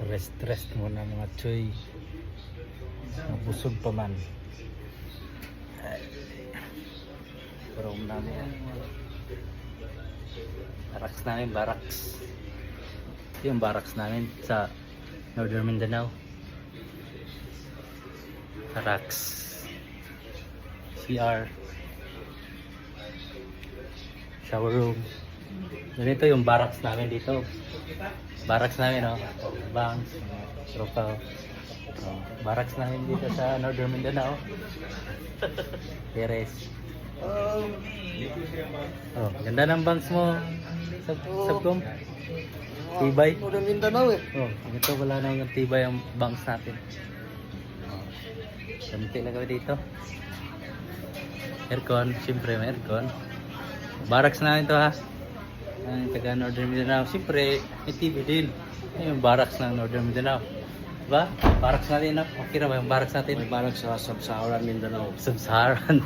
Rest muna mga choy. Nabusog pa man. Room namin yan. Barracks namin, barracks. Ito yung barracks namin sa Northern Mindanao. Barracks. CR. Shower room. Ganito yung barracks namin dito. Barracks namin, no? Banks, tropa. Barracks namin dito sa Northern Mindanao. Teres. Oh, ganda ng banks mo. Sabkom. Tibay. Northern Mindanao eh. Oh, ito wala na yung tibay ang banks natin. Samti lang kami dito. Aircon, siyempre may aircon. Barracks namin to ha. Ang taga Northern Mindanao. Siyempre, may TV din. Ayun yung barracks ng Northern Mindanao. Diba? Barracks natin na. Okay na ba yung barracks natin? May barang sa Sub-Saharan Mindanao. Sub-Saharan.